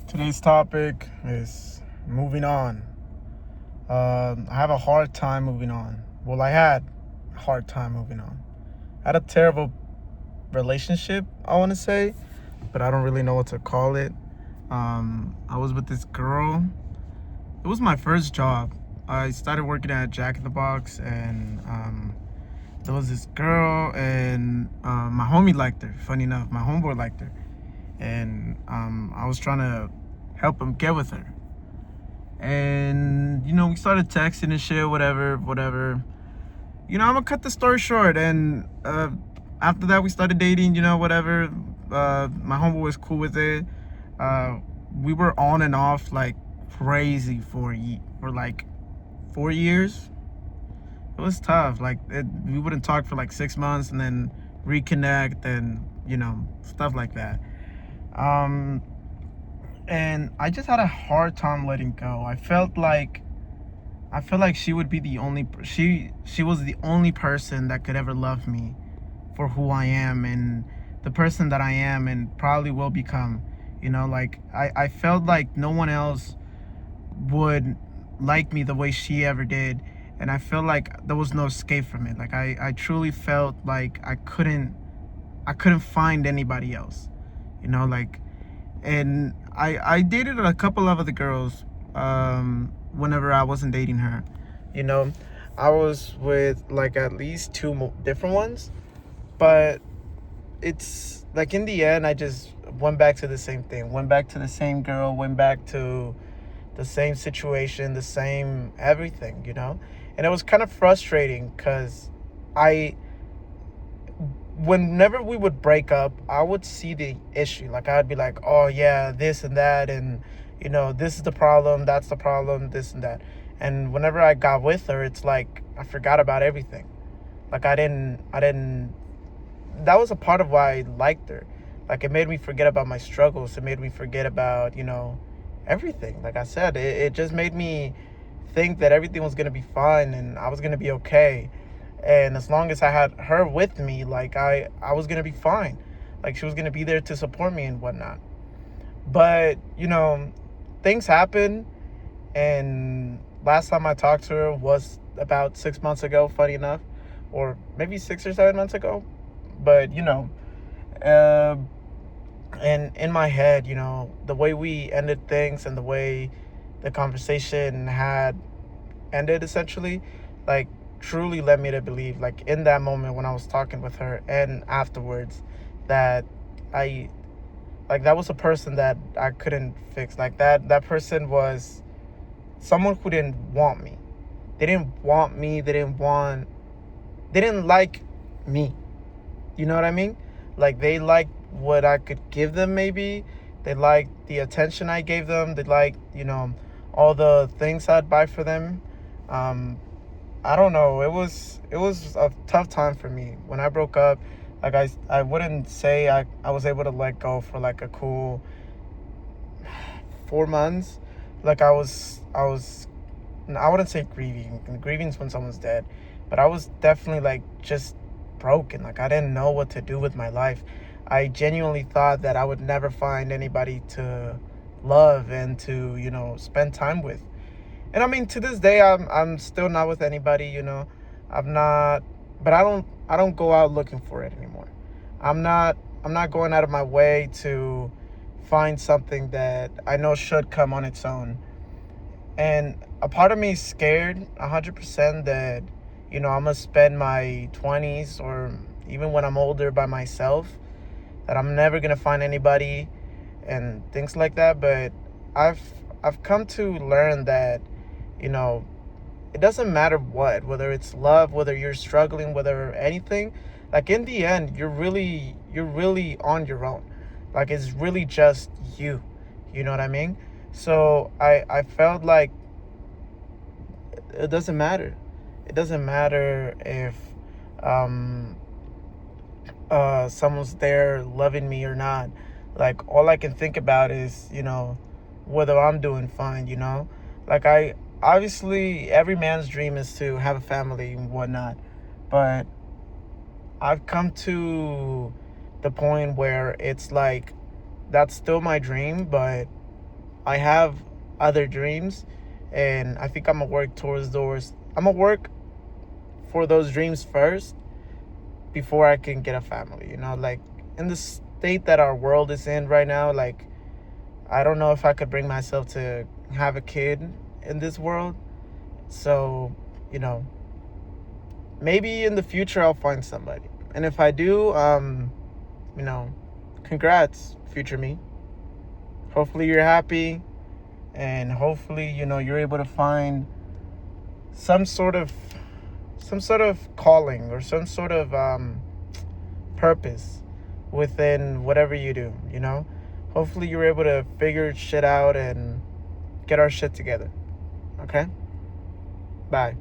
Today's topic is moving on. I have a hard time moving on. Well, I had a hard time moving on. I had a terrible relationship, I want to say, but I don't really know what to call it. I was with this girl. It was my first job. I started working at Jack in the Box, and there was this girl, and my homie liked her. Funny enough, my homeboy liked her, and I was trying to help him get with her. And we started texting and shit, whatever. I'm gonna cut the story short. And after that, we started dating. Whatever. My homeboy was cool with it. We were on and off like crazy for like 4 years. It was tough. We wouldn't talk for like 6 months and then reconnect and stuff like that. Um, and I just had a hard time letting go. I felt like she would be the only she was the only person that could ever love me for who I am and the person that I am and probably will become. I felt like no one else would like me the way she ever did, and I felt like there was no escape from it. Like I truly felt like I couldn't find anybody else. Like, and I dated a couple of other girls whenever I wasn't dating her. You know, I was with like at least two different ones, but it's like in the end I just went back to the same thing, went back to the same girl, went back to the same situation, the same everything. And it was kind of frustrating because I whenever we would break up, I would see the issue. Like I'd be like, oh yeah, this and that, and this is the problem, that's the problem, this and that. And whenever I got with her, it's like I forgot about everything. Like I didn't. That was a part of why I liked her. Like it made me forget about my struggles. It made me forget about everything. Like I said, it just made me think that everything was gonna be fine and I was gonna be okay. And as long as I had her with me, like I was gonna be fine. Like she was gonna be there to support me and whatnot. But things happen, and last time I talked to her was about 6 months ago. Funny enough, or maybe 6 or 7 months ago. But uh, and in my head, the way we ended things and the way the conversation had ended essentially, like truly led me to believe, like in that moment when I was talking with her and afterwards, that I like that was a person that I couldn't fix. Like that person was someone who didn't want me. They didn't want me. They didn't like me. You know what I mean? Like they liked what I could give them maybe. They liked the attention I gave them. They liked, all the things I'd buy for them. Um, I don't know. It was a tough time for me when I broke up. Like I wouldn't say I was able to let go for like a cool 4 months. Like I wouldn't say grieving. Grieving's when someone's dead, but I was definitely like just broken. Like I didn't know what to do with my life. I genuinely thought that I would never find anybody to love and to spend time with. And I mean, to this day, I'm still not with anybody. I'm not, but I don't go out looking for it anymore. I'm not I'm not going out of my way to find something that I know should come on its own. And a part of me is scared 100% that I'm gonna spend my 20s or even when I'm older by myself, that I'm never gonna find anybody and things like that. But I've I've come to learn that you know it doesn't matter whether it's love, whether you're struggling, whether anything. Like in the end, you're really on your own. Like it's really just you. You know what I mean? So I felt like it doesn't matter. It doesn't matter if um someone's there loving me or not. Like all I can think about is, whether I'm doing fine. Like I obviously every man's dream is to have a family and whatnot. But I've come to the point where it's like that's still my dream, but I have other dreams, and I think I'm gonna work towards those. I'm gonna work for those dreams first before I can get a family. Like in the state that our world is in right now, like I don't know if I could bring myself to have a kid in this world. So, you know, maybe in the future I'll find somebody. And if I do, you know, congrats, future me. Hopefully you're happy, and hopefully, you're able to find some sort of calling, or some sort of purpose within whatever you do. Hopefully you're able to figure shit out and get our shit together. Okay? Bye.